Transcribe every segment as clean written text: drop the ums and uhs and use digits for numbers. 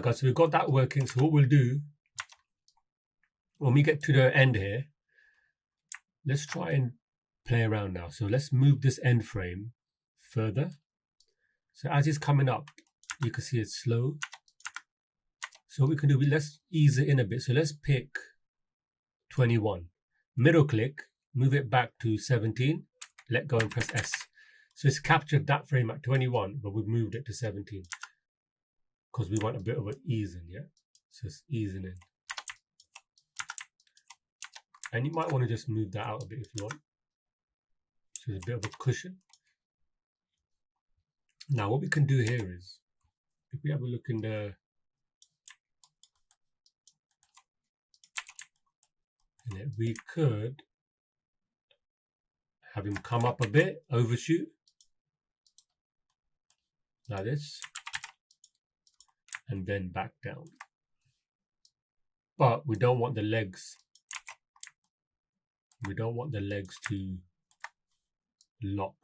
Alright guys, so we've got that working. So what we'll do, when we get to the end here, let's try and play around now. So let's move this end frame further. So as it's coming up, you can see it's slow. So what we can do, let's ease it in a bit. So let's pick 21. Middle click, move it back to 17, let go and press S. So it's captured that frame at 21, but we've moved it to 17 because we want a bit of an easing, yeah? So it's easing in. And you might want to just move that out a bit if you want. So there's a bit of a cushion. Now what we can do here is, if we have a look in the we could have him come up a bit, overshoot, like this, and then back down. But we don't want the legs, to lock.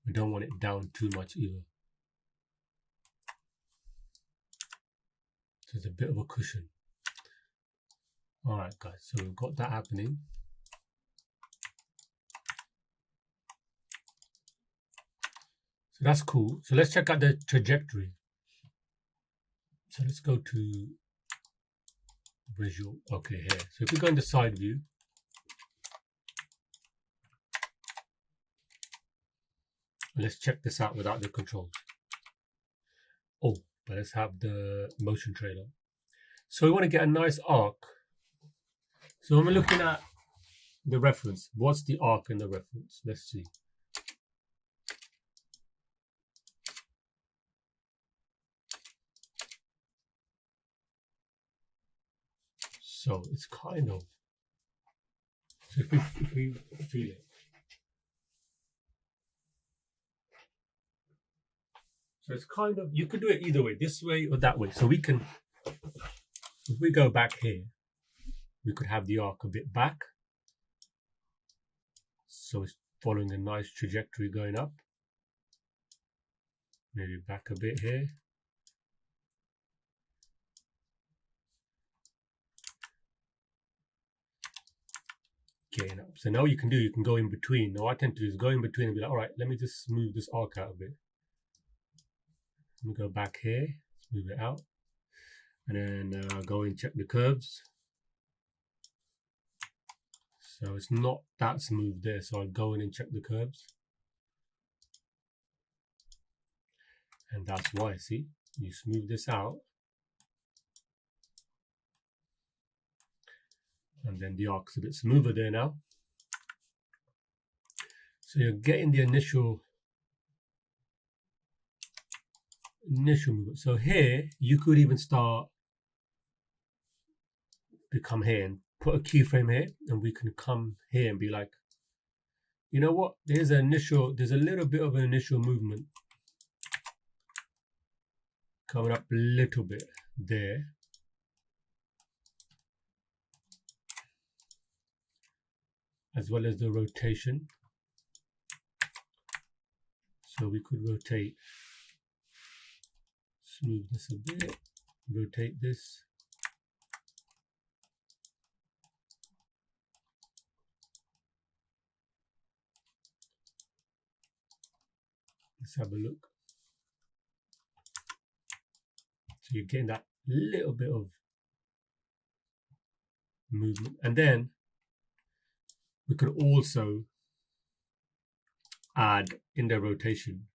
We don't want it down too much either. So there's a bit of a cushion. Alright guys, so we've got that happening. So that's cool. So let's check out the trajectory. So let's go to visual. Okay, here. So if we go in the side view, let's check this out without the controls. Oh, but let's have the motion trailer. So we want to get a nice arc. So when we're looking at the reference, what's the arc in the reference? Let's see. So it's kind of, so if we feel it. So it's kind of, you could do it either way, this way or that way. So we can, if we go back here, we could have the arc a bit back. So it's following a nice trajectory going up. Maybe back a bit here. Getting up. So now you can go in between. Now what I tend to do is go in between and be like, all right, let me just smooth this arc out a bit. Let me go back here, smooth it out. And then go and check the curves. So it's not that smooth there, so I'll go in and check the curves. And that's why, see, you smooth this out. And then the arc's a bit smoother there now. So you're getting the initial movement. So here, you could even start to come here and put a keyframe here, and we can come here and be like, you know what, there's a little bit of an initial movement coming up a little bit there. As well as the rotation. So we could rotate, smooth this a bit, rotate this. Let's have a look. So you're getting that little bit of movement. And then we could also add in the rotation.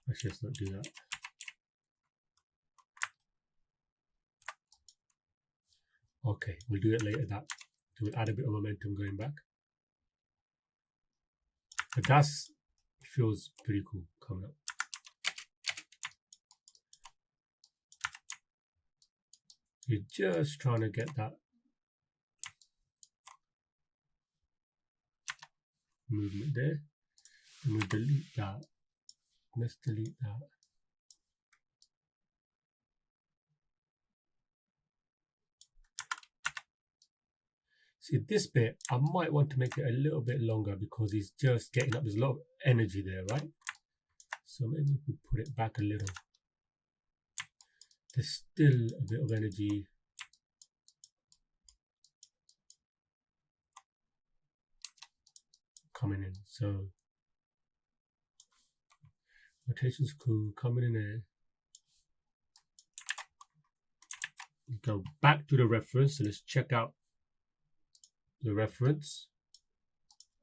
Let's just not do that. Okay, we'll do it later. So we'll add a bit of momentum going back. But that's feels pretty cool coming up. You're just trying to get that movement there. And we'll delete that. Let's delete that. See, this bit, I might want to make it a little bit longer because he's just getting up. There's a lot of energy there, right? So maybe if we put it back a little. There's still a bit of energy. Coming in. So rotation's cool. Coming in there. Go back to the reference. So let's check out the reference.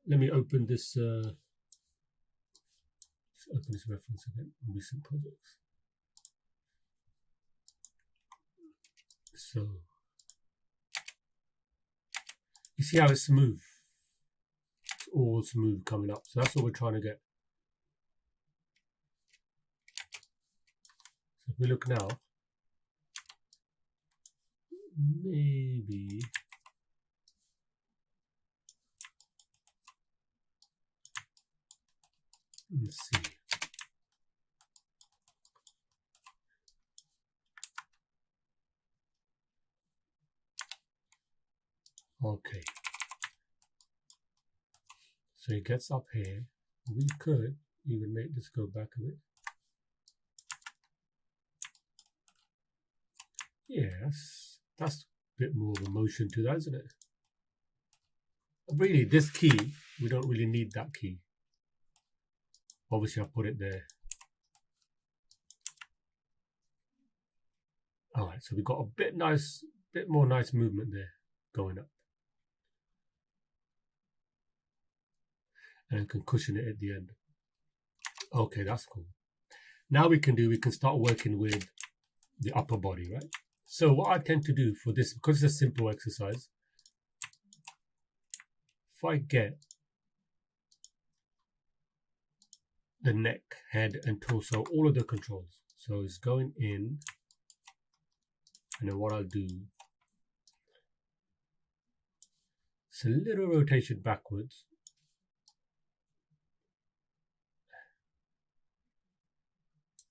Let me open this. Let's open this reference again. Recent projects. So you see how it's smooth. It's all smooth coming up. So that's what we're trying to get. So if we look now, maybe let's see. Okay. So it gets up here. We could even make this go back a bit. Yes, that's a bit more of a motion to that, isn't it? Really, this key, we don't really need that key. Obviously, I'll put it there. All right, so we've got a bit more nice movement there going up. And can cushion it at the end. Okay, that's cool. Now we can start working with the upper body, right? So what I tend to do for this, because it's a simple exercise, if I get the neck, head, and torso, all of the controls. So it's going in, and then what I'll do, it's a little rotation backwards.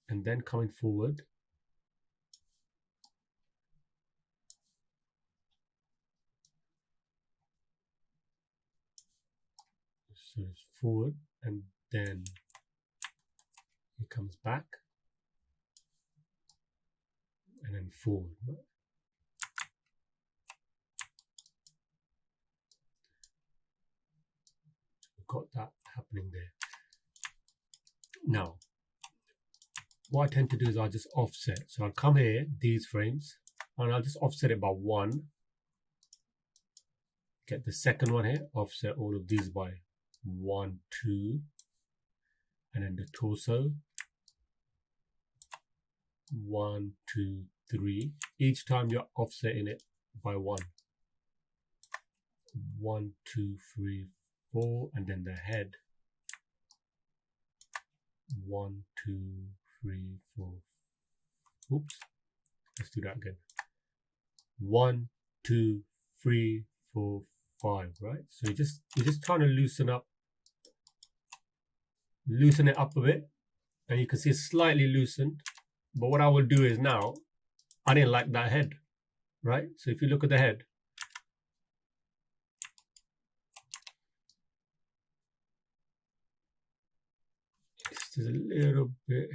And then coming forward. So it's forward, and then it comes back, and then forward. Right? We've got that happening there. Now, what I tend to do is I'll just offset. So I'll come here, these frames, and I'll just offset it by 1. Get the second one here, offset all of these by 1, 2, and then the torso, 1, 2, 3. Each time you're offsetting it by 1. 1, 2, 3, 4, and then the head. 1, 2, 3, 4. Oops. Let's do that again. 1, 2, 3, 4, 5. Right. So you're just trying to loosen it up a bit, and you can see it's slightly loosened. But what I will do is now, I didn't like that head, right? So if you look at the head, it's just a little bit,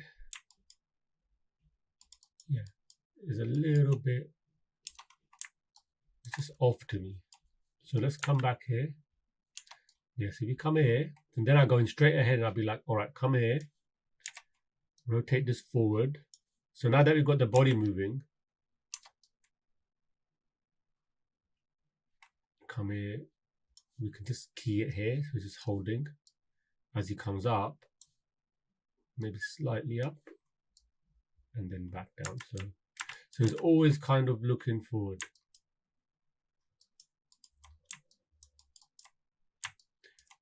yeah, it's a little bit, it's just off to me. So let's come back here. Yes, if you come here, and then I go in straight ahead, and I'll be like, all right, come here, rotate this forward. So now that we've got the body moving, come here, we can just key it here, so just holding. As he comes up, maybe slightly up, and then back down. So it's always kind of looking forward.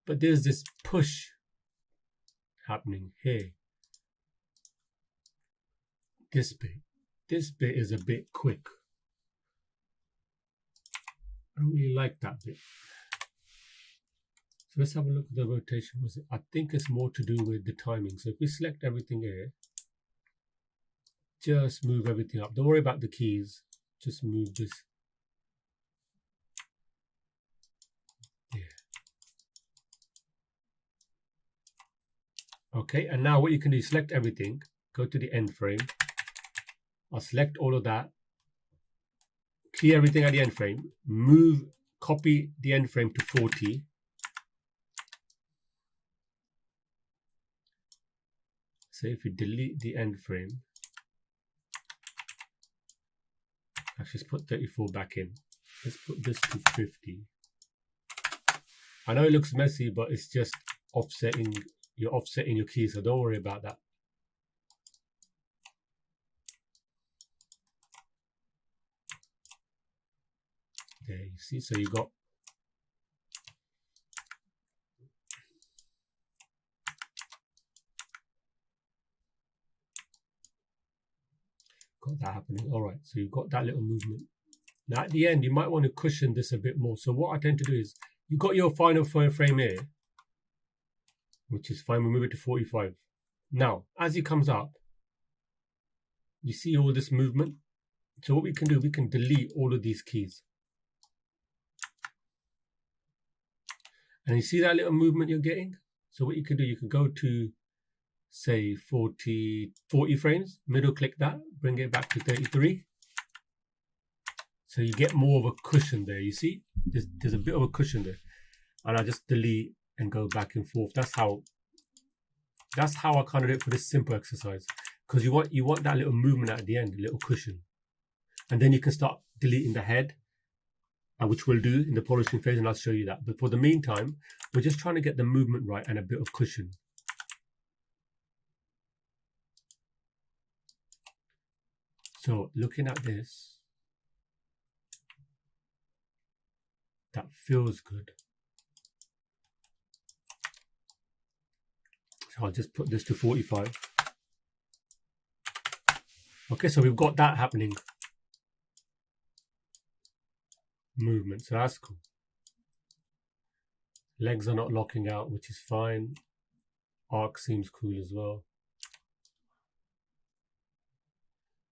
But there's this push happening here. This bit is a bit quick. I don't really like that bit. So let's have a look at the rotation. I think it's more to do with the timing. So if we select everything here, just move everything up. Don't worry about the keys. Just move this. Okay, and now what you can do is select everything, go to the end frame. I'll select all of that, key everything at the end frame, copy the end frame to 40. So if you delete the end frame, actually let's put 34 back in. Let's put this to 50. I know it looks messy, but it's just offsetting. You're offsetting your keys, so don't worry about that. There, you see, so you got that happening. All right, so you've got that little movement. Now at the end, you might want to cushion this a bit more. So what I tend to do is, you've got your final frame here, which is fine. We'll move it to 45. Now, as it comes up, you see all this movement. So what we can do, we can delete all of these keys. And you see that little movement you're getting? So what you can do, you can go to, say, 40 frames, middle click that, bring it back to 33. So you get more of a cushion there, you see? There's a bit of a cushion there. And I just delete and go back and forth. That's how I kind of do it for this simple exercise. Because you want that little movement at the end, a little cushion. And then you can start deleting the head, which we'll do in the polishing phase, and I'll show you that. But for the meantime, we're just trying to get the movement right and a bit of cushion. So looking at this, that feels good. So I'll just put this to 45. Okay, so we've got that happening. Movement, so that's cool. Legs are not locking out, which is fine. Arc seems cool as well.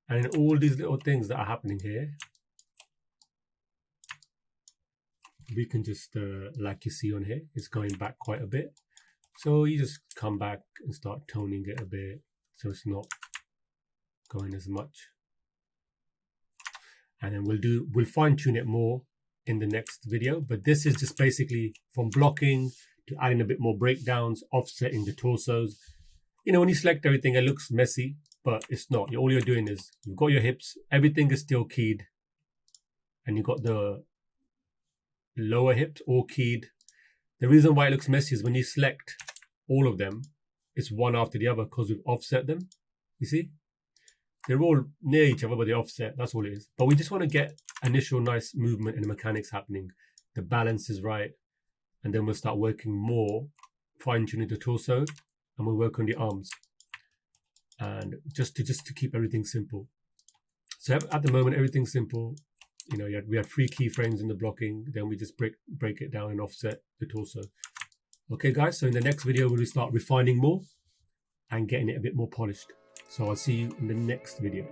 And in all these little things that are happening here, we can just, like you see on here, it's going back quite a bit. So you just come back and start toning it a bit, so it's not going as much. And then we'll fine tune it more in the next video. But this is just basically from blocking to adding a bit more breakdowns, offsetting the torsos. You know, when you select everything, it looks messy, but it's not. All you're doing is, you've got your hips, everything is still keyed, and you've got the lower hips all keyed. The reason why it looks messy is when you select all of them, it's one after the other because we've offset them. You see? They're all near each other, but they're offset. That's all it is. But we just want to get initial nice movement and the mechanics happening. The balance is right. And then we'll start working more, fine-tuning the torso, and we'll work on the arms. And just to keep everything simple. So at the moment, everything's simple. You know, we have 3 keyframes in the blocking. Then we just break it down and offset the torso. Okay, guys. So in the next video, we'll start refining more and getting it a bit more polished. So I'll see you in the next video.